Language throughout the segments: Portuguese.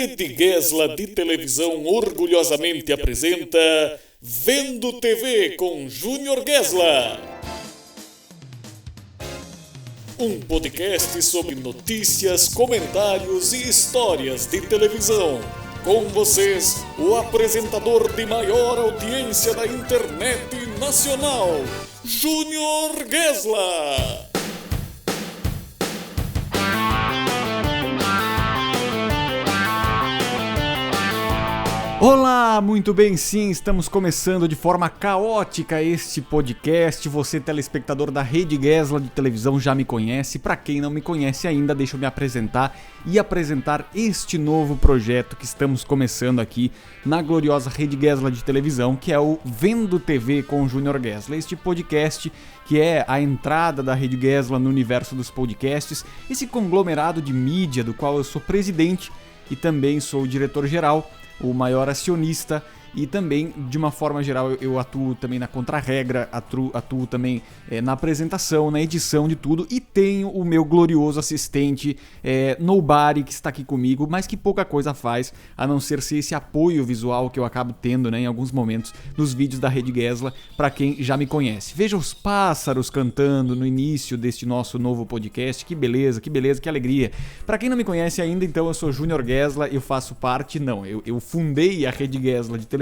Rede Gesla de Televisão orgulhosamente apresenta Vendo TV com Júnior Gesla. Um podcast sobre notícias, comentários e histórias de televisão. Com vocês, o apresentador de maior audiência da internet nacional, Júnior Gesla. Olá, muito bem, sim, estamos começando de forma caótica este podcast. Você, telespectador da Rede Gesla de Televisão, já me conhece. Para quem não me conhece ainda, deixa eu me apresentar e apresentar este novo projeto que estamos começando aqui na gloriosa Rede Gesla de Televisão, que é o Vendo TV com Júnior Gesla. Este podcast que é a entrada da Rede Gesla no universo dos podcasts, esse conglomerado de mídia do qual eu sou presidente e também sou o diretor-geral, o maior acionista, e também, de uma forma geral, eu atuo também na contra-regra, atuo também na apresentação, na edição de tudo, e tenho o meu glorioso assistente Nobody, que está aqui comigo, mas que pouca coisa faz, a não ser esse apoio visual que eu acabo tendo, em alguns momentos, nos vídeos da Rede Gesla, para quem já me conhece. Veja os pássaros cantando no início deste nosso novo podcast, que beleza, que alegria. Para quem não me conhece ainda, então, eu sou Júnior Gesla, eu faço parte, eu fundei a Rede Gesla de Televisão,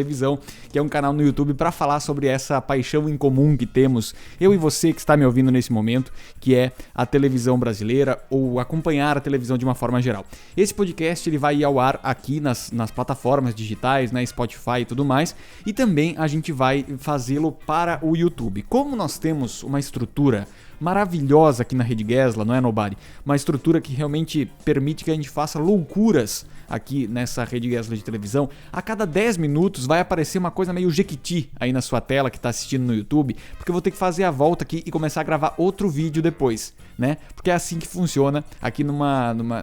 que é um canal no YouTube para falar sobre essa paixão em comum que temos, eu e você que está me ouvindo nesse momento, que é a televisão brasileira, ou acompanhar a televisão de uma forma geral. Esse podcast ele vai ao ar aqui nas plataformas digitais, Spotify e tudo mais, e também a gente vai fazê-lo para o YouTube. Como nós temos uma estrutura maravilhosa aqui na Rede Gesla, não é, Nobody? Uma estrutura que realmente permite que a gente faça loucuras aqui nessa Rede Gesla de Televisão. A cada 10 minutos vai aparecer uma coisa meio jequiti aí na sua tela que está assistindo no YouTube, porque eu vou ter que fazer a volta aqui e começar a gravar outro vídeo depois, Porque é assim que funciona aqui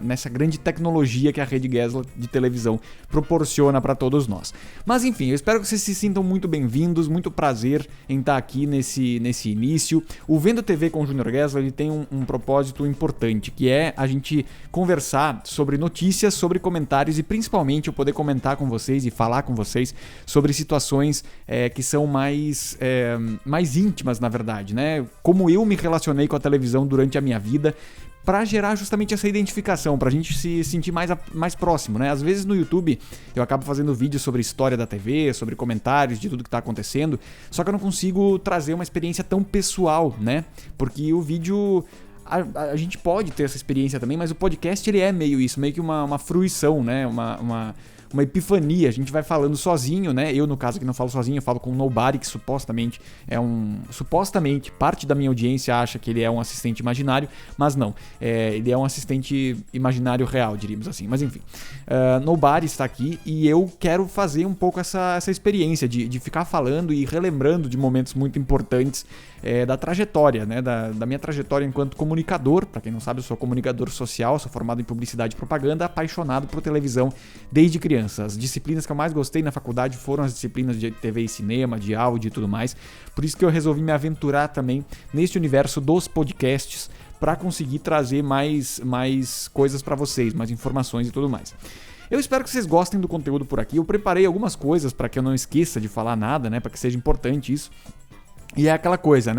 nessa grande tecnologia que a Rede Gesla de Televisão proporciona para todos nós. Mas enfim, eu espero que vocês se sintam muito bem-vindos, muito prazer em estar aqui nesse início. O Vendo TV com o Júnior Gesla ele tem um propósito importante, que é a gente conversar sobre notícias, sobre comentários e principalmente eu poder comentar com vocês e falar com vocês sobre situações que são mais íntimas, na verdade, Como eu me relacionei com a televisão durante a minha vida, para gerar justamente essa identificação, para a gente se sentir mais próximo, Às vezes no YouTube eu acabo fazendo vídeos sobre história da TV, sobre comentários de tudo que está acontecendo, só que eu não consigo trazer uma experiência tão pessoal, Porque o vídeo... A gente pode ter essa experiência também, mas o podcast ele é meio isso, meio que uma fruição, uma epifania. A gente vai falando sozinho, Eu, no caso, aqui não falo sozinho, eu falo com o Nobody, que supostamente parte da minha audiência acha que ele é um assistente imaginário, mas não. Ele é um assistente imaginário real, diríamos assim. Mas enfim, Nobody está aqui e eu quero fazer um pouco essa experiência de ficar falando e relembrando de momentos muito importantes da trajetória, da minha trajetória enquanto comunicador. Para quem não sabe, eu sou comunicador social, sou formado em publicidade e propaganda, apaixonado por televisão desde criança. As disciplinas que eu mais gostei na faculdade foram as disciplinas de TV e cinema, de áudio e tudo mais. Por isso que eu resolvi me aventurar também neste universo dos podcasts para conseguir trazer mais coisas para vocês, mais informações e tudo mais. Eu espero que vocês gostem do conteúdo por aqui. Eu preparei algumas coisas para que eu não esqueça de falar nada, para que seja importante isso. E é aquela coisa,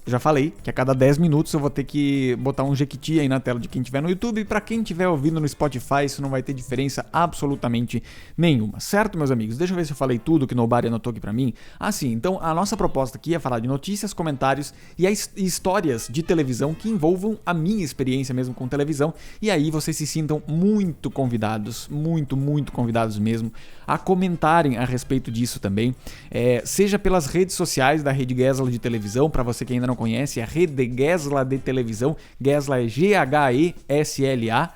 Já falei que a cada 10 minutos eu vou ter que botar um jequiti aí na tela de quem estiver no YouTube, e para quem estiver ouvindo no Spotify isso não vai ter diferença absolutamente nenhuma, certo, meus amigos? Deixa eu ver se eu falei tudo que Nobody anotou aqui para mim. Sim, então a nossa proposta aqui é falar de notícias, comentários e histórias de televisão que envolvam a minha experiência mesmo com televisão, e aí vocês se sintam muito convidados, muito convidados mesmo, a comentarem a respeito disso também, seja pelas redes sociais da Rede Gesla de Televisão. Para você que ainda não conhece, é a Rede Gesla de Televisão, Gesla é Gesla.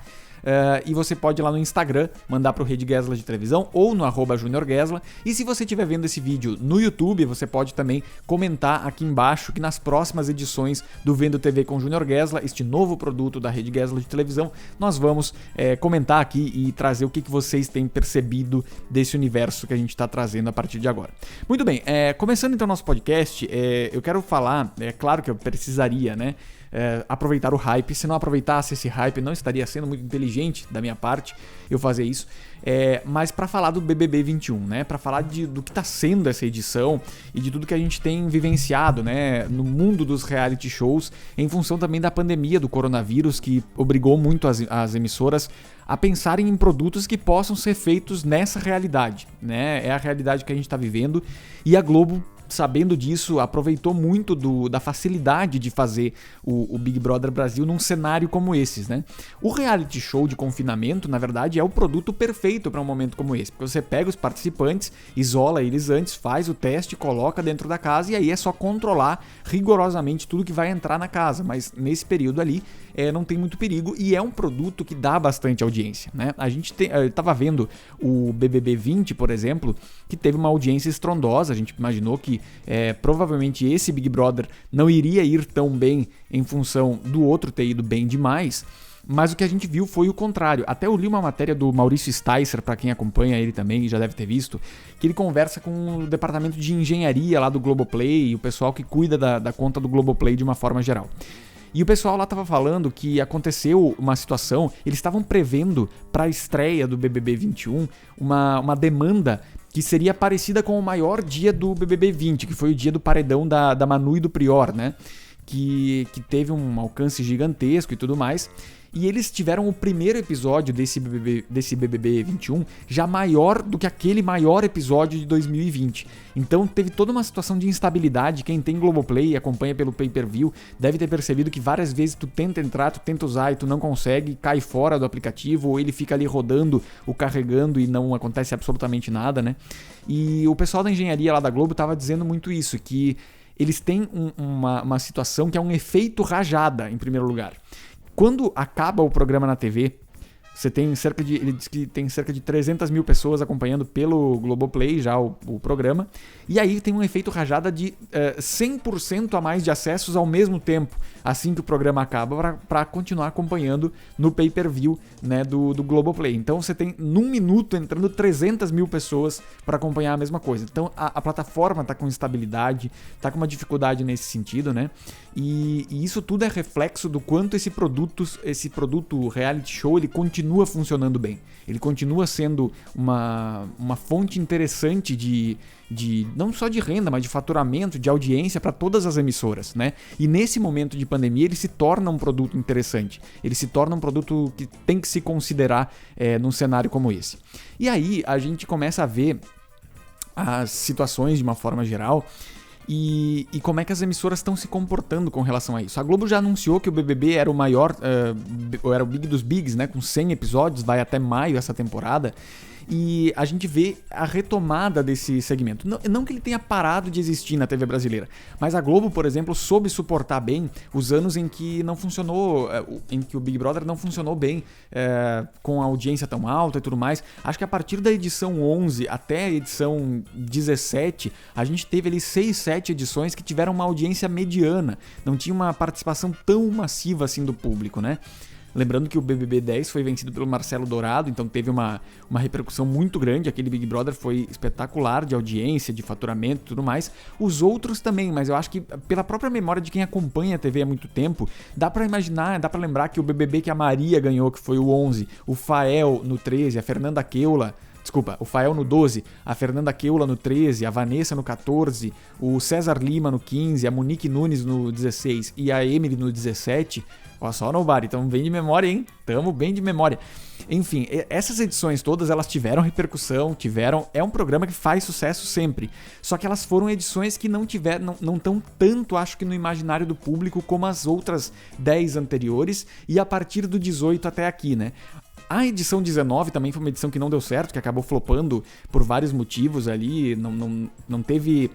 E você pode ir lá no Instagram, mandar pro Rede Gesla de Televisão ou no @JuniorGesla. E se você estiver vendo esse vídeo no YouTube, você pode também comentar aqui embaixo que nas próximas edições do Vendo TV com Júnior Gesla, este novo produto da Rede Gesla de Televisão, nós vamos comentar aqui e trazer o que vocês têm percebido desse universo que a gente está trazendo a partir de agora. Muito bem, começando então o nosso podcast, eu quero falar, é claro que eu precisaria, aproveitar o hype. Se não aproveitasse esse hype, não estaria sendo muito inteligente da minha parte eu fazer isso. Mas para falar do BBB 21, né? Para falar do que está sendo essa edição e de tudo que a gente tem vivenciado, né? No mundo dos reality shows, em função também da pandemia do coronavírus, que obrigou muito as emissoras a pensarem em produtos que possam ser feitos nessa realidade, né? É a realidade que a gente está vivendo, e a Globo, sabendo disso, aproveitou muito da facilidade de fazer o Big Brother Brasil num cenário como esses, né? O reality show de confinamento, na verdade, é o produto perfeito para um momento como esse, porque você pega os participantes, isola eles antes, faz o teste, coloca dentro da casa, e aí é só controlar rigorosamente tudo que vai entrar na casa, mas nesse período ali não tem muito perigo, e é um produto que dá bastante audiência, né? A gente estava vendo o BBB 20, por exemplo, que teve uma audiência estrondosa. A gente imaginou que provavelmente esse Big Brother não iria ir tão bem em função do outro ter ido bem demais, mas o que a gente viu foi o contrário. Até eu li uma matéria do Maurício Sticer, para quem acompanha ele também, já deve ter visto, que ele conversa com o departamento de engenharia lá do Globoplay e o pessoal que cuida da conta do Globoplay de uma forma geral. E o pessoal lá estava falando que aconteceu uma situação, eles estavam prevendo para a estreia do BBB 21 uma demanda que seria parecida com o maior dia do BBB 20, que foi o dia do paredão da Manu e do Prior, né? Que teve um alcance gigantesco e tudo mais. E eles tiveram o primeiro episódio desse BBB 21 já maior do que aquele maior episódio de 2020. Então teve toda uma situação de instabilidade. Quem tem Globoplay e acompanha pelo pay-per-view deve ter percebido que várias vezes tu tenta entrar, tu tenta usar e tu não consegue, cai fora do aplicativo, ou ele fica ali rodando, o carregando, e não acontece absolutamente nada, né? E o pessoal da engenharia lá da Globo estava dizendo muito isso, que eles têm uma situação que é um efeito rajada, em primeiro lugar. Quando acaba o programa na TV, ele diz que tem cerca de 300 mil pessoas acompanhando pelo Globoplay já o programa, e aí tem um efeito rajada de 100% a mais de acessos ao mesmo tempo, assim que o programa acaba, para continuar acompanhando no pay-per-view, né, do Globoplay. Então você tem, num minuto, entrando 300 mil pessoas para acompanhar a mesma coisa. Então a plataforma está com instabilidade, está com uma dificuldade nesse sentido, né? E isso tudo é reflexo do quanto esse produto reality show, ele continua funcionando bem. Ele continua sendo uma fonte interessante de não só de renda, mas de faturamento, de audiência para todas as emissoras, né? E nesse momento de pandemia ele se torna um produto interessante. Ele se torna um produto que tem que se considerar num cenário como esse. E aí a gente começa a ver as situações de uma forma geral, e como é que as emissoras estão se comportando com relação a isso. A Globo já anunciou que o BBB era o maior, era o Big dos Bigs, né, com 100 episódios, vai até maio essa temporada, e a gente vê a retomada desse segmento. Não que ele tenha parado de existir na TV brasileira, mas a Globo, por exemplo, soube suportar bem os anos em que não funcionou, em que o Big Brother não funcionou bem, com a audiência tão alta e tudo mais. Acho que a partir da edição 11 até a edição 17, a gente teve ali 6, 7 edições que tiveram uma audiência mediana, não tinha uma participação tão massiva assim do público, né? Lembrando que o BBB 10 foi vencido pelo Marcelo Dourado, então teve uma repercussão muito grande. Aquele Big Brother foi espetacular de audiência, de faturamento e tudo mais. Os outros também, mas eu acho que pela própria memória de quem acompanha a TV há muito tempo, dá pra imaginar, dá pra lembrar que o BBB que a Maria ganhou, que foi o 11, o Fael no 13, a Fernanda Keula... Desculpa, o Fael no 12, a Fernanda Keula no 13, a Vanessa no 14, o César Lima no 15, a Monique Nunes no 16 e a Emily no 17. Olha só, Nobody, tamo bem de memória, hein? Tamo bem de memória. Enfim, essas edições todas, elas tiveram repercussão, é um programa que faz sucesso sempre. Só que elas foram edições que não tão tanto, acho que no imaginário do público, como as outras 10 anteriores, e a partir do 18 até aqui, né? A edição 19 também foi uma edição que não deu certo, que acabou flopando por vários motivos ali, não teve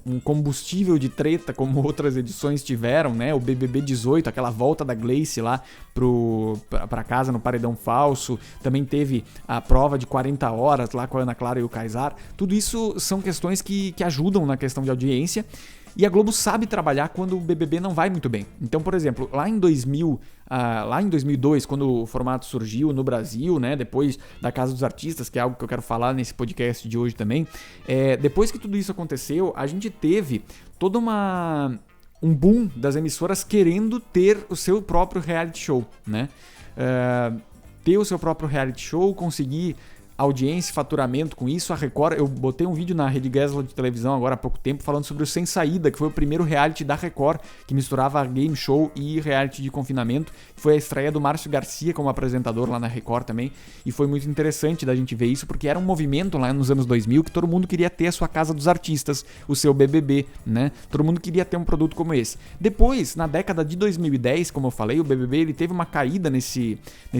um combustível de treta como outras edições tiveram, né? O BBB 18, aquela volta da Gleice lá pra casa no paredão falso, também teve a prova de 40 horas lá com a Ana Clara e o Kaysar. Tudo isso são questões que ajudam na questão de audiência. E a Globo sabe trabalhar quando o BBB não vai muito bem. Então, por exemplo, lá em 2002, quando o formato surgiu no Brasil, né, depois da Casa dos Artistas, que é algo que eu quero falar nesse podcast de hoje também, depois que tudo isso aconteceu, a gente teve toda uma um boom das emissoras querendo ter o seu próprio reality show, né? Ter o seu próprio reality show, conseguir audiência, faturamento com isso. A Record, eu botei um vídeo na Rede Gessler de televisão agora há pouco tempo falando sobre o Sem Saída, que foi o primeiro reality da Record que misturava game show e reality de confinamento. Foi a estreia do Márcio Garcia como apresentador lá na Record também, e foi muito interessante da gente ver isso, porque era um movimento lá nos anos 2000 que todo mundo queria ter a sua casa dos artistas, o seu BBB, né? Todo mundo queria ter um produto como esse. Depois, na década de 2010, como eu falei, o BBB ele teve uma caída nesse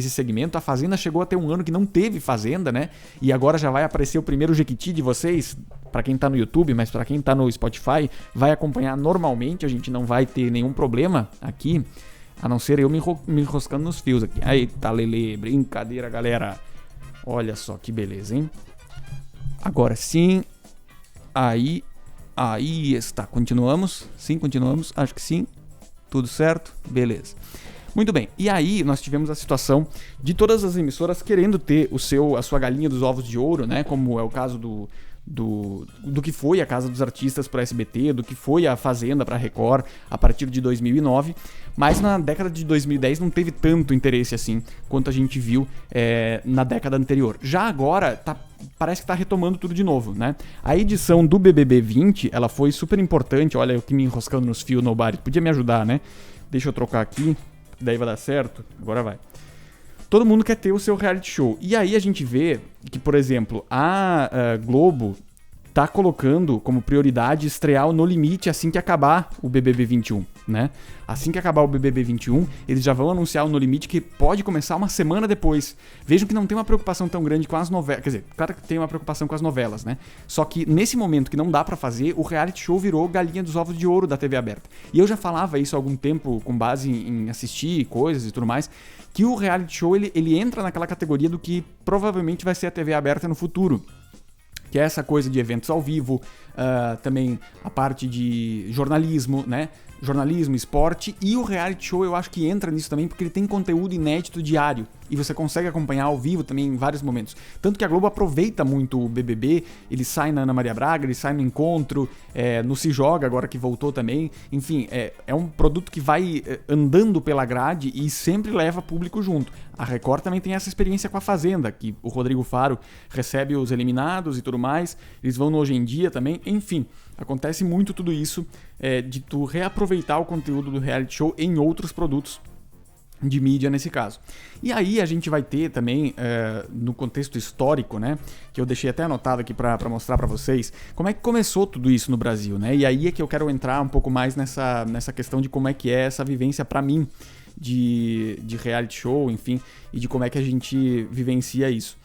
segmento. A Fazenda chegou a ter um ano que não teve Fazenda, né? E agora já vai aparecer o primeiro Jequiti de vocês, para quem tá no YouTube, mas para quem tá no Spotify, vai acompanhar normalmente, a gente não vai ter nenhum problema aqui, a não ser eu me enroscando nos fios aqui. Eita, Lele, brincadeira, galera. Olha só que beleza, hein? Agora sim, aí está. Continuamos? Sim, continuamos, acho que sim. Tudo certo? Beleza. Muito bem, e aí nós tivemos a situação de todas as emissoras querendo ter a sua galinha dos ovos de ouro, né? Como é o caso do que foi a Casa dos Artistas para SBT, do que foi a Fazenda para Record a partir de 2009, mas na década de 2010 não teve tanto interesse assim quanto a gente viu na década anterior. Já agora parece que está retomando tudo de novo, né? A edição do BBB 20, ela foi super importante. Olha eu que me enroscando nos fios, Nobody, podia me ajudar, né? Deixa eu trocar aqui. Daí vai dar certo? Agora vai. Todo mundo quer ter o seu reality show. E aí a gente vê que, por exemplo, a Globo tá colocando como prioridade estrear o No Limite assim que acabar o BBB 21, né? Assim que acabar o BBB 21, eles já vão anunciar o No Limite, que pode começar uma semana depois. Vejam que não tem uma preocupação tão grande com as novelas, quer dizer, claro que tem uma preocupação com as novelas, né? Só que nesse momento que não dá pra fazer, o reality show virou galinha dos ovos de ouro da TV aberta. E eu já falava isso há algum tempo com base em assistir coisas e tudo mais, que o reality show ele entra naquela categoria do que provavelmente vai ser a TV aberta no futuro. Que é essa coisa de eventos ao vivo, também a parte de jornalismo, né? Jornalismo, esporte, e o reality show eu acho que entra nisso também porque ele tem conteúdo inédito diário e você consegue acompanhar ao vivo também em vários momentos. Tanto que a Globo aproveita muito o BBB, ele sai na Ana Maria Braga, ele sai no Encontro, no Se Joga agora que voltou também. Enfim, é um produto que vai andando pela grade e sempre leva público junto. A Record também tem essa experiência com a Fazenda, que o Rodrigo Faro recebe os eliminados e tudo mais, eles vão no Hoje em Dia também, enfim. Acontece muito tudo isso de tu reaproveitar o conteúdo do reality show em outros produtos de mídia nesse caso. E aí a gente vai ter também, no contexto histórico, né, que eu deixei até anotado aqui para mostrar para vocês, como é que começou tudo isso no Brasil, né? E aí é que eu quero entrar um pouco mais nessa questão de como é que é essa vivência para mim de reality show, enfim, e de como é que a gente vivencia isso.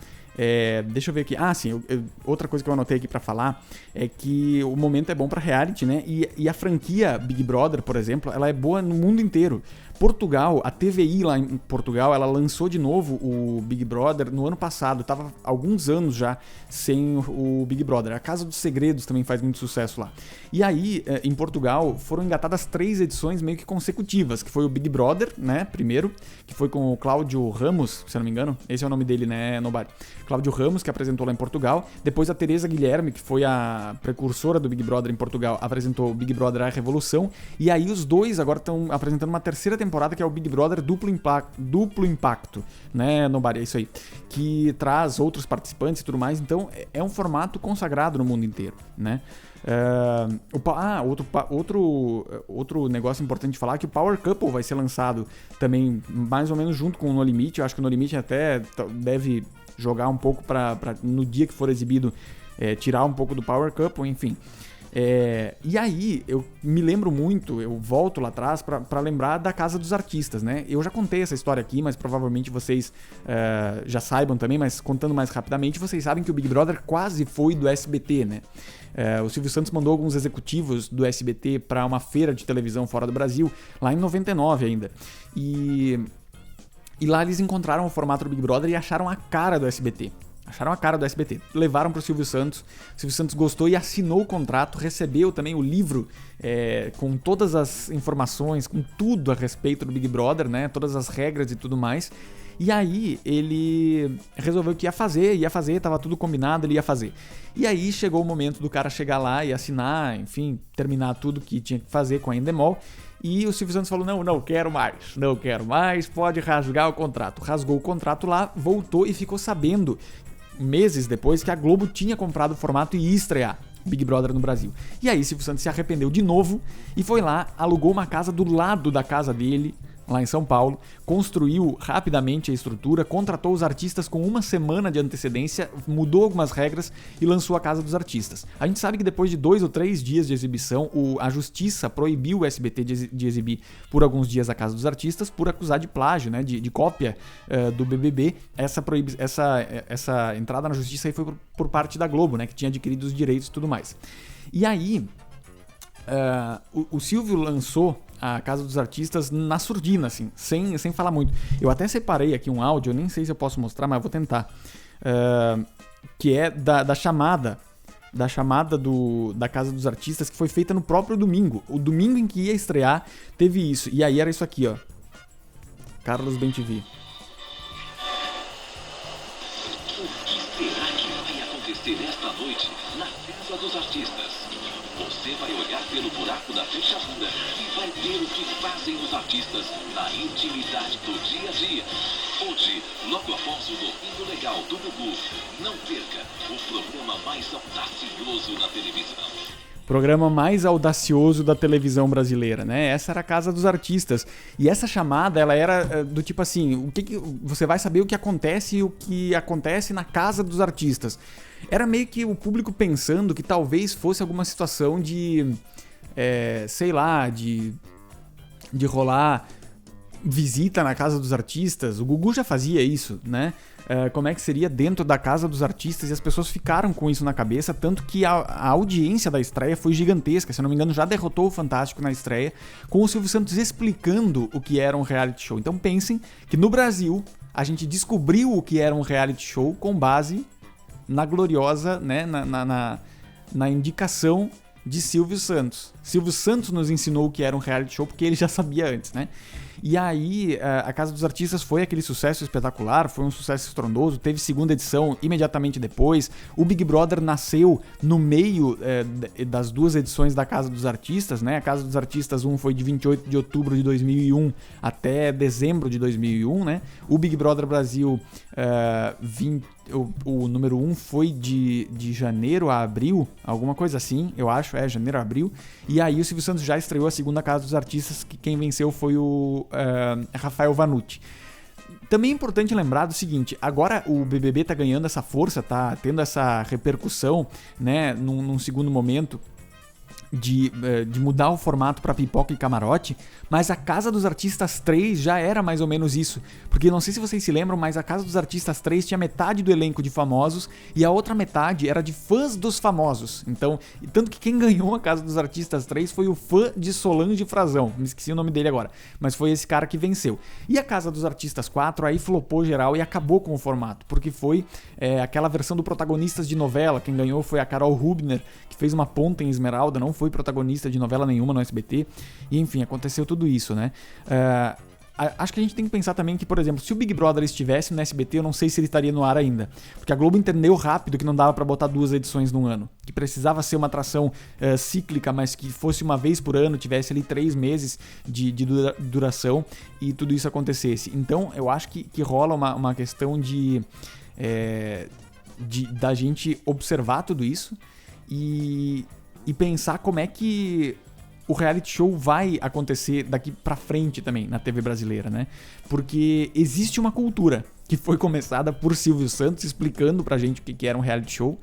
Deixa eu ver aqui. Sim, outra coisa que eu anotei aqui pra falar é que o momento é bom pra reality, né? E a franquia Big Brother, por exemplo, ela é boa no mundo inteiro. Portugal, a TVI lá em Portugal, ela lançou de novo o Big Brother no ano passado. Tava há alguns anos já sem o Big Brother. A Casa dos Segredos também faz muito sucesso lá. E aí, em Portugal, foram engatadas 3 edições meio que consecutivas, que foi o Big Brother, né, primeiro, que foi com o Cláudio Ramos, se eu não me engano. Esse é o nome dele, né, Nobody? Cláudio Ramos, que apresentou lá em Portugal. Depois a Teresa Guilherme, que foi a precursora do Big Brother em Portugal, apresentou o Big Brother A Revolução. E aí os dois agora estão apresentando uma terceira temporada, que é o Big Brother Duplo Impacto, né, Nobody? É isso aí. Que traz outros participantes e tudo mais. Então é um formato consagrado no mundo inteiro, né? Outro negócio importante de falar é que o Power Couple vai ser lançado também mais ou menos junto com o No Limite. Eu acho que o No Limite até deve jogar um pouco para no dia que for exibido tirar um pouco do Power Couple, enfim. E aí eu me lembro muito, eu volto lá atrás para lembrar da Casa dos Artistas, né? Eu já contei essa história aqui, mas provavelmente vocês já saibam também, mas contando mais rapidamente, vocês sabem que o Big Brother quase foi do SBT, né? O Silvio Santos mandou alguns executivos do SBT para uma feira de televisão fora do Brasil, lá em 99 ainda. E lá eles encontraram o formato do Big Brother e acharam a cara do SBT. Levaram pro Silvio Santos. O Silvio Santos gostou e assinou o contrato, recebeu também o livro com todas as informações, com tudo a respeito do Big Brother, né? Todas as regras e tudo mais. E aí ele resolveu que ia fazer, tava tudo combinado, ele ia fazer. E aí chegou o momento do cara chegar lá e assinar, enfim, terminar tudo que tinha que fazer com a Endemol. E o Silvio Santos falou, não quero mais, pode rasgar o contrato. Rasgou o contrato lá, voltou e ficou sabendo, meses depois, que a Globo tinha comprado o formato e ia estrear Big Brother no Brasil. E aí Silvio Santos se arrependeu de novo e foi lá, alugou uma casa do lado da casa dele, lá em São Paulo, construiu rapidamente a estrutura, contratou os artistas com uma semana de antecedência, mudou algumas regras e lançou a Casa dos Artistas. A gente sabe que depois de 2 ou 3 dias de exibição, a Justiça proibiu o SBT de exibir por alguns dias a Casa dos Artistas por acusar de plágio, né, de cópia do BBB. Essa entrada na Justiça aí foi por parte da Globo, né, que tinha adquirido os direitos e tudo mais. E aí, o Silvio lançou a Casa dos Artistas na surdina, assim, sem falar muito. Eu até separei aqui um áudio, eu nem sei se eu posso mostrar, mas eu vou tentar. Que é da chamada da Casa dos Artistas, que foi feita no próprio domingo. O domingo em que ia estrear, teve isso. E aí era isso aqui, ó. Carlos Bem-TV. O que será que vai acontecer esta noite na Casa dos Artistas? Você vai olhar pelo buraco da fechadura e vai ver o que fazem os artistas na intimidade do dia a dia. Hoje, logo após o Domingo Legal do Gugu, não perca o programa mais audacioso na televisão. Programa mais audacioso da televisão brasileira, né? Essa era a Casa dos Artistas. E essa chamada, ela era do tipo assim, você vai saber o que acontece na Casa dos Artistas. Era meio que o público pensando que talvez fosse alguma situação de, sei lá, de rolar visita na Casa dos Artistas. O Gugu já fazia isso, né? Como é que seria dentro da Casa dos Artistas, e as pessoas ficaram com isso na cabeça, tanto que a audiência da estreia foi gigantesca, se eu não me engano já derrotou o Fantástico na estreia, com o Silvio Santos explicando o que era um reality show. Então pensem que no Brasil a gente descobriu o que era um reality show com base na gloriosa, né, na indicação de Silvio Santos. Silvio Santos nos ensinou o que era um reality show porque ele já sabia antes, né? E aí, a Casa dos Artistas foi aquele sucesso espetacular, foi um sucesso estrondoso, teve segunda edição imediatamente depois. O Big Brother nasceu no meio das duas edições da Casa dos Artistas, né? A Casa dos Artistas 1 foi de 28 de outubro de 2001 até dezembro de 2001, né? O Big Brother Brasil, o número 1 foi de janeiro a abril, alguma coisa assim, eu acho, janeiro a abril. E aí o Silvio Santos já estreou a segunda Casa dos Artistas, que quem venceu foi o Rafael Vanucci. Também é importante lembrar do seguinte, agora o BBB tá ganhando essa força, tá tendo essa repercussão, né, num segundo momento, de mudar o formato para pipoca e camarote, mas a Casa dos Artistas 3 já era mais ou menos isso, porque não sei se vocês se lembram, mas a Casa dos Artistas 3 tinha metade do elenco de famosos e a outra metade era de fãs dos famosos. Então, tanto que quem ganhou a Casa dos Artistas 3 foi o fã de Solange Frazão, me esqueci o nome dele agora, mas foi esse cara que venceu. E a Casa dos Artistas 4 aí flopou geral e acabou com o formato, porque foi aquela versão do Protagonistas de novela. Quem ganhou foi a Carol Rubner, que fez uma ponta em Esmeralda, não foi protagonista de novela nenhuma no SBT, e enfim, aconteceu tudo isso, né? Acho que a gente tem que pensar também que, por exemplo, se o Big Brother estivesse no SBT, eu não sei se ele estaria no ar ainda, porque a Globo entendeu rápido que não dava pra botar 2 edições num ano, que precisava ser uma atração cíclica, mas que fosse uma vez por ano, tivesse ali 3 meses de duração e tudo isso acontecesse. Então, eu acho que rola uma questão da gente observar tudo isso e pensar como é que o reality show vai acontecer daqui pra frente também na TV brasileira, né? Porque existe uma cultura que foi começada por Silvio Santos explicando pra gente o que era um reality show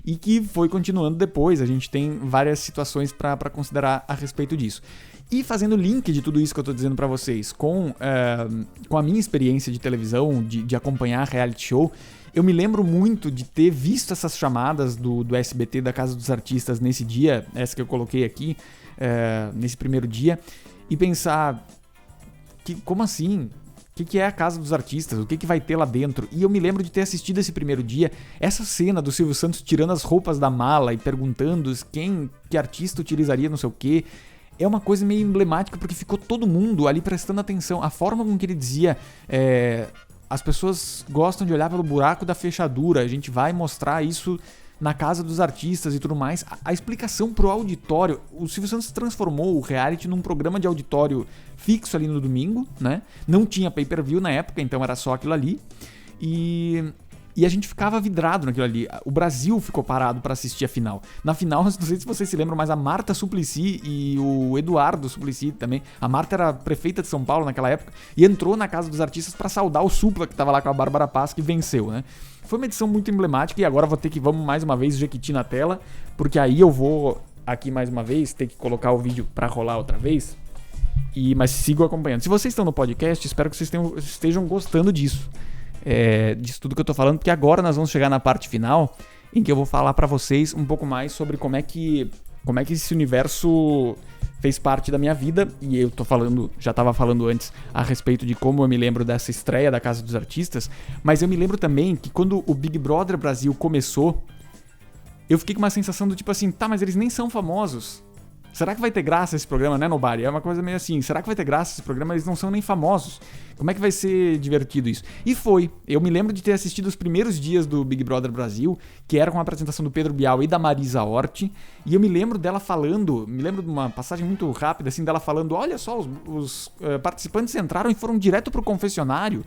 e que foi continuando depois. A gente tem várias situações pra considerar a respeito disso. E fazendo link de tudo isso que eu tô dizendo pra vocês com a minha experiência de televisão, de acompanhar reality show, eu me lembro muito de ter visto essas chamadas do SBT da Casa dos Artistas nesse dia, essa que eu coloquei aqui, nesse primeiro dia, e pensar, como assim? O que é a Casa dos Artistas? O que vai ter lá dentro? E eu me lembro de ter assistido esse primeiro dia, essa cena do Silvio Santos tirando as roupas da mala e perguntando que artista utilizaria não sei o quê. É uma coisa meio emblemática, porque ficou todo mundo ali prestando atenção. A forma com que ele dizia as pessoas gostam de olhar pelo buraco da fechadura, a gente vai mostrar isso na casa dos artistas e tudo mais. A explicação pro auditório, o Silvio Santos transformou o reality num programa de auditório fixo ali no domingo, né? Não tinha pay-per-view na época, então era só aquilo ali. E a gente ficava vidrado naquilo ali. O Brasil ficou parado pra assistir a final. Na final, não sei se vocês se lembram, mas a Marta Suplicy e o Eduardo Suplicy também. A Marta era prefeita de São Paulo naquela época e entrou na casa dos artistas pra saudar o Supla, que tava lá com a Bárbara Paz, que venceu, né? Foi uma edição muito emblemática e agora vamos mais uma vez Jequiti na tela, porque aí eu vou aqui mais uma vez ter que colocar o vídeo pra rolar outra vez. Mas sigo acompanhando. Se vocês estão no podcast, espero que vocês estejam gostando disso. Disso tudo que eu tô falando, porque agora nós vamos chegar na parte final em que eu vou falar pra vocês um pouco mais sobre como é que esse universo fez parte da minha vida. E eu já tava falando antes a respeito de como eu me lembro dessa estreia da Casa dos Artistas, mas eu me lembro também que quando o Big Brother Brasil começou, eu fiquei com uma sensação do tipo assim, tá, mas eles nem são famosos. Será que vai ter graça esse programa, né, Nobari? É uma coisa meio assim, será que vai ter graça esse programa? Eles não são nem famosos. Como é que vai ser divertido isso? E foi. Eu me lembro de ter assistido os primeiros dias do Big Brother Brasil, que era com a apresentação do Pedro Bial e da Marisa Hort, e eu me lembro dela falando, me lembro de uma passagem muito rápida, assim, dela falando, olha só, os participantes entraram e foram direto pro confessionário.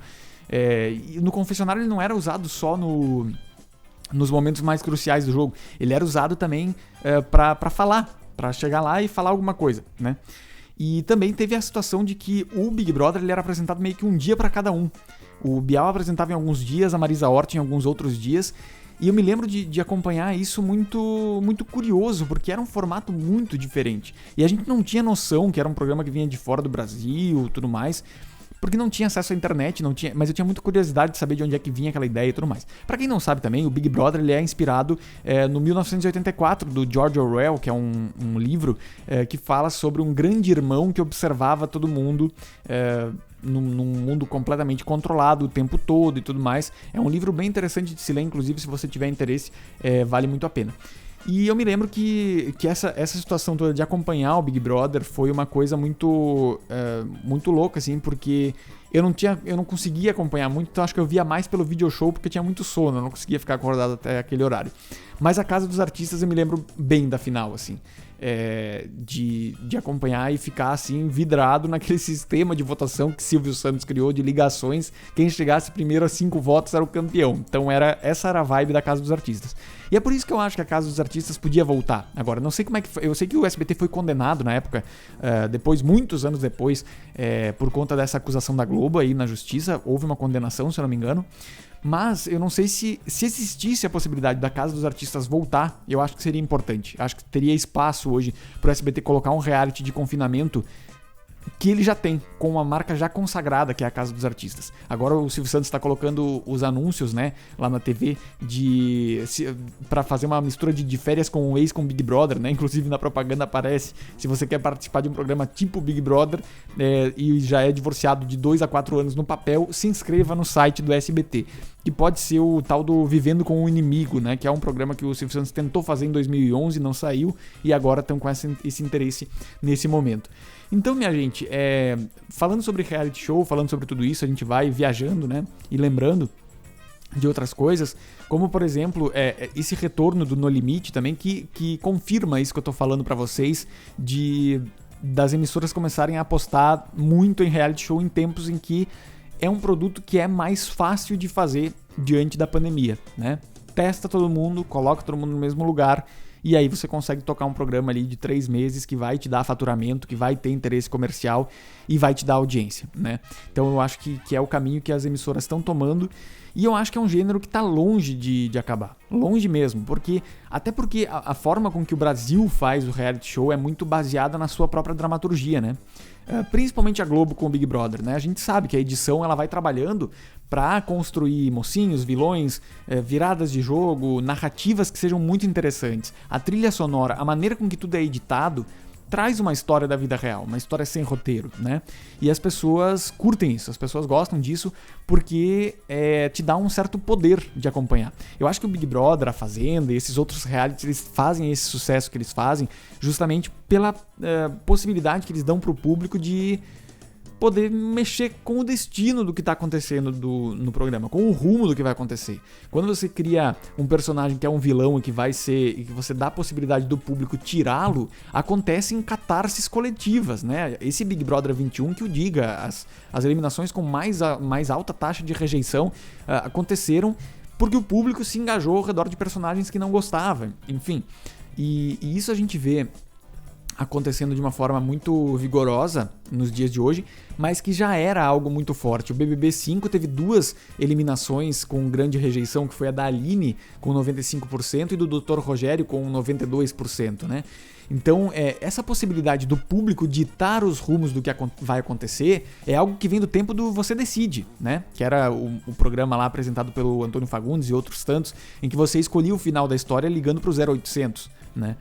E no confessionário ele não era usado só nos momentos mais cruciais do jogo, ele era usado também pra falar, pra chegar lá e falar alguma coisa, né? E também teve a situação de que o Big Brother ele era apresentado meio que um dia pra cada um. O Bial apresentava em alguns dias, a Marisa Hort em alguns outros dias. E eu me lembro de acompanhar isso muito, muito curioso, porque era um formato muito diferente. E a gente não tinha noção que era um programa que vinha de fora do Brasil e tudo mais, porque não tinha acesso à internet, mas eu tinha muita curiosidade de saber de onde é que vinha aquela ideia e tudo mais. Pra quem não sabe também, o Big Brother ele é inspirado no 1984, do George Orwell, que é um livro que fala sobre um grande irmão que observava todo mundo num mundo completamente controlado o tempo todo e tudo mais. É um livro bem interessante de se ler, inclusive se você tiver interesse, vale muito a pena. E eu me lembro que essa situação toda de acompanhar o Big Brother foi uma coisa muito louca, assim, porque eu não conseguia acompanhar muito, então acho que eu via mais pelo video show porque eu tinha muito sono, eu não conseguia ficar acordado até aquele horário. Mas a Casa dos Artistas eu me lembro bem da final, assim, de acompanhar e ficar, assim, vidrado naquele sistema de votação que Silvio Santos criou, de ligações, quem chegasse primeiro a 5 votos era o campeão. Então essa era a vibe da Casa dos Artistas. E é por isso que eu acho que a Casa dos Artistas podia voltar. Agora, não sei como é que foi. Eu sei que o SBT foi condenado na época, muitos anos depois, por conta dessa acusação da Globo aí na justiça. Houve uma condenação, se eu não me engano. Mas eu não sei se existisse a possibilidade da Casa dos Artistas voltar, eu acho que seria importante. Acho que teria espaço hoje pro SBT colocar um reality de confinamento que ele já tem, com uma marca já consagrada, que é a Casa dos Artistas. Agora o Silvio Santos está colocando os anúncios, né, lá na TV, para fazer uma mistura de férias com o ex com Big Brother, né? Inclusive na propaganda aparece, se você quer participar de um programa tipo Big Brother e já é divorciado de 2 a 4 anos no papel, se inscreva no site do SBT, que pode ser o tal do Vivendo com o Inimigo, né? Que é um programa que o Silvio Santos tentou fazer em 2011, não saiu, e agora estão com esse interesse nesse momento. Então, minha gente, falando sobre reality show, falando sobre tudo isso, a gente vai viajando, né, e lembrando de outras coisas, como, por exemplo, esse retorno do No Limite também, que confirma isso que eu tô falando pra vocês, das emissoras começarem a apostar muito em reality show em tempos em que é um produto que é mais fácil de fazer diante da pandemia, né? Testa todo mundo, coloca todo mundo no mesmo lugar, e aí você consegue tocar um programa ali de 3 meses que vai te dar faturamento, que vai ter interesse comercial e vai te dar audiência, né? Então eu acho que é o caminho que as emissoras estão tomando, e eu acho que é um gênero que está longe de acabar. Longe mesmo, até porque a forma com que o Brasil faz o reality show é muito baseada na sua própria dramaturgia, né? Principalmente a Globo com o Big Brother, né? A gente sabe que a edição ela vai trabalhando para construir mocinhos, vilões, viradas de jogo, narrativas que sejam muito interessantes. A trilha sonora, a maneira com que tudo é editado, traz uma história da vida real, uma história sem roteiro, né? E as pessoas curtem isso, as pessoas gostam disso porque te dá um certo poder de acompanhar. Eu acho que o Big Brother, a Fazenda e esses outros realities, eles fazem esse sucesso que eles fazem justamente pela possibilidade que eles dão pro público de poder mexer com o destino do que está acontecendo no programa, com o rumo do que vai acontecer. Quando você cria um personagem que é um vilão e que vai ser, e que você dá a possibilidade do público tirá-lo, acontecem catarses coletivas, né? Esse Big Brother 21 que o diga, as eliminações com mais alta taxa de rejeição aconteceram porque o público se engajou ao redor de personagens que não gostava, enfim. E isso a gente vê acontecendo de uma forma muito vigorosa nos dias de hoje, mas que já era algo muito forte. O BBB 5 teve 2 eliminações com grande rejeição, que foi a da Aline com 95% e do Dr. Rogério com 92%, né? Então, essa possibilidade do público ditar os rumos do que vai acontecer é algo que vem do tempo do Você Decide, né? Que era o programa lá apresentado pelo Antônio Fagundes e outros tantos, em que você escolhia o final da história ligando pro 0800, né?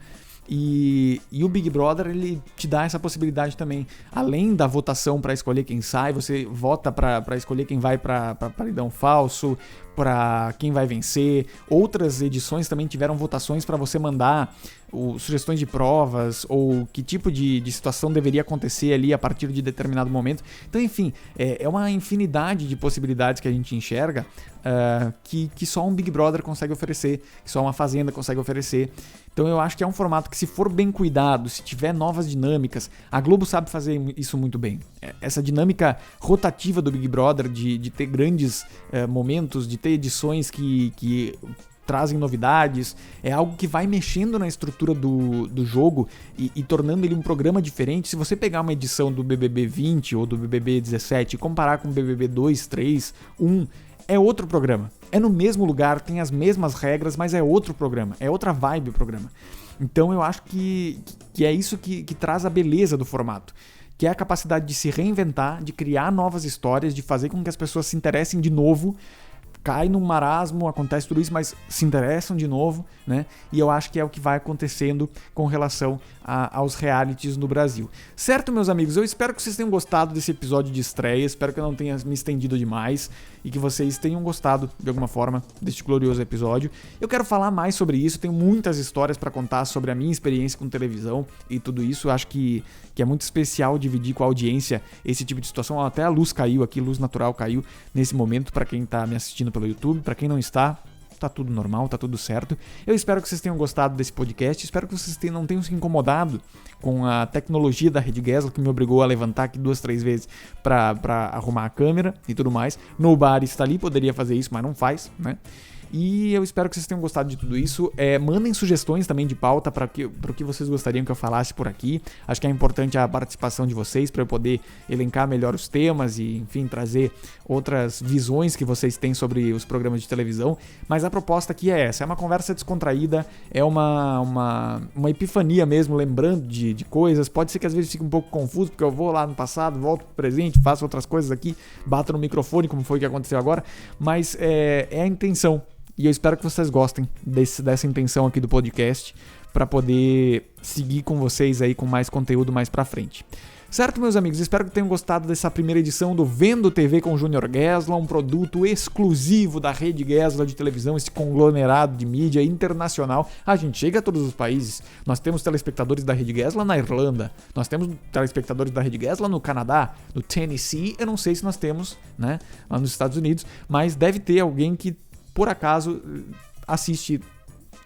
E o Big Brother, ele te dá essa possibilidade também. Além da votação para escolher quem sai, você vota para escolher quem vai para paredão falso, para quem vai vencer. Outras edições também tiveram votações para você mandar sugestões de provas ou que tipo de situação deveria acontecer ali a partir de determinado momento. Então, enfim, é uma infinidade de possibilidades que a gente enxerga que só um Big Brother consegue oferecer, que só uma Fazenda consegue oferecer. Então eu acho que é um formato que, se for bem cuidado, se tiver novas dinâmicas, a Globo sabe fazer isso muito bem. Essa dinâmica rotativa do Big Brother, de ter grandes momentos, de ter edições que trazem novidades, é algo que vai mexendo na estrutura do jogo e tornando ele um programa diferente. Se você pegar uma edição do BBB 20 ou do BBB 17 e comparar com o BBB 2, 3, 1, é outro programa. É no mesmo lugar, tem as mesmas regras, mas é outro programa, é outra vibe o programa. Então eu acho que é isso que traz a beleza do formato, que é a capacidade de se reinventar, de criar novas histórias, de fazer com que as pessoas se interessem de novo. Cai num marasmo, acontece tudo isso, mas se interessam de novo, né? E eu acho que é o que vai acontecendo com relação aos realities no Brasil. Certo, meus amigos? Eu espero que vocês tenham gostado desse episódio de estreia, espero que eu não tenha me estendido demais e que vocês tenham gostado, de alguma forma, deste glorioso episódio. Eu quero falar mais sobre isso, tenho muitas histórias para contar sobre a minha experiência com televisão e tudo isso. Eu acho que é muito especial dividir com a audiência esse tipo de situação. Até a luz caiu aqui, luz natural caiu nesse momento para quem tá me assistindo pelo YouTube. Para quem não está, tá tudo normal, tá tudo certo. Eu espero que vocês tenham gostado desse podcast, espero que vocês não tenham se incomodado com a tecnologia da Rede Gesla, que me obrigou a levantar aqui 2, 3 vezes para arrumar a câmera e tudo mais. Nobody está ali, poderia fazer isso, mas não faz, né? E eu espero que vocês tenham gostado de tudo isso. Mandem sugestões também de pauta para o que vocês gostariam que eu falasse por aqui. Acho que é importante a participação de vocês para eu poder elencar melhor os temas e, enfim, trazer outras visões que vocês têm sobre os programas de televisão. Mas a proposta aqui é essa, é uma conversa descontraída, é uma epifania mesmo, lembrando de coisas. Pode ser que às vezes fique um pouco confuso, porque eu vou lá no passado, volto pro presente, faço outras coisas aqui, bato no microfone, como foi que aconteceu agora, mas é a intenção. E eu espero que vocês gostem dessa intenção aqui do podcast para poder seguir com vocês aí com mais conteúdo mais pra frente. Certo, meus amigos? Espero que tenham gostado dessa primeira edição do Vendo TV com Júnior Gesla, um produto exclusivo da Rede Gesla de televisão, esse conglomerado de mídia internacional. A gente chega a todos os países. Nós temos telespectadores da Rede Gesla na Irlanda, nós temos telespectadores da Rede Gesla no Canadá, no Tennessee. Eu não sei se nós temos, né, lá nos Estados Unidos, mas deve ter alguém que por acaso assiste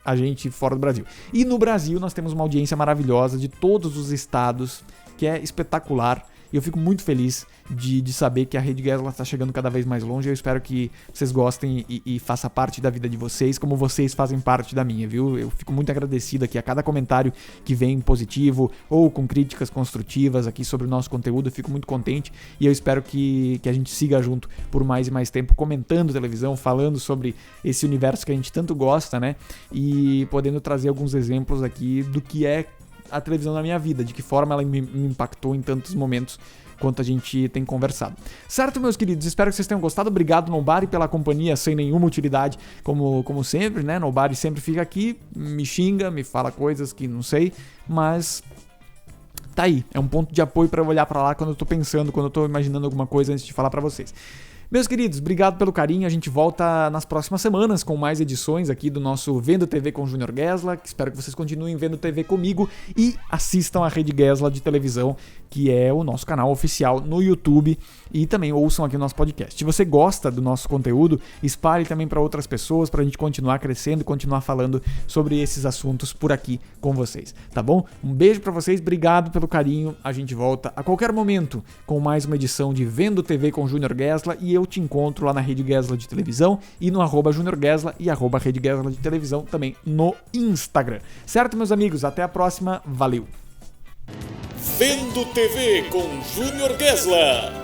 a gente fora do Brasil. E no Brasil nós temos uma audiência maravilhosa de todos os estados, que é espetacular. E eu fico muito feliz de saber que a Rede Gesla está chegando cada vez mais longe. Eu espero que vocês gostem e faça parte da vida de vocês, como vocês fazem parte da minha, viu? Eu fico muito agradecido aqui a cada comentário que vem positivo ou com críticas construtivas aqui sobre o nosso conteúdo. Eu fico muito contente e eu espero que a gente siga junto por mais e mais tempo, comentando televisão, falando sobre esse universo que a gente tanto gosta, né? E podendo trazer alguns exemplos aqui do que é a televisão na minha vida, de que forma ela me impactou em tantos momentos quanto a gente tem conversado. Certo, meus queridos? Espero que vocês tenham gostado. Obrigado, Nobody, pela companhia sem nenhuma utilidade, como sempre, né? Nobody sempre fica aqui, me xinga, me fala coisas que não sei, mas tá aí. É um ponto de apoio para eu olhar para lá quando eu tô pensando, quando eu tô imaginando alguma coisa antes de falar para vocês. Meus queridos, obrigado pelo carinho. A gente volta nas próximas semanas com mais edições aqui do nosso Vendo TV com Júnior Guesla. Espero que vocês continuem vendo TV comigo e assistam a Rede Guesla de televisão, que é o nosso canal oficial no YouTube, e também ouçam aqui o nosso podcast. Se você gosta do nosso conteúdo, espalhe também para outras pessoas, para a gente continuar crescendo e continuar falando sobre esses assuntos por aqui com vocês, tá bom? Um beijo para vocês, obrigado pelo carinho. A gente volta a qualquer momento com mais uma edição de Vendo TV com Júnior Guesla, e eu te encontro lá na Rede Guesla de televisão e no @Júnior Guesla e @Rede Guesla de televisão também no Instagram. Certo, meus amigos? Até a próxima. Valeu! Vendo TV com Júnior Guesla.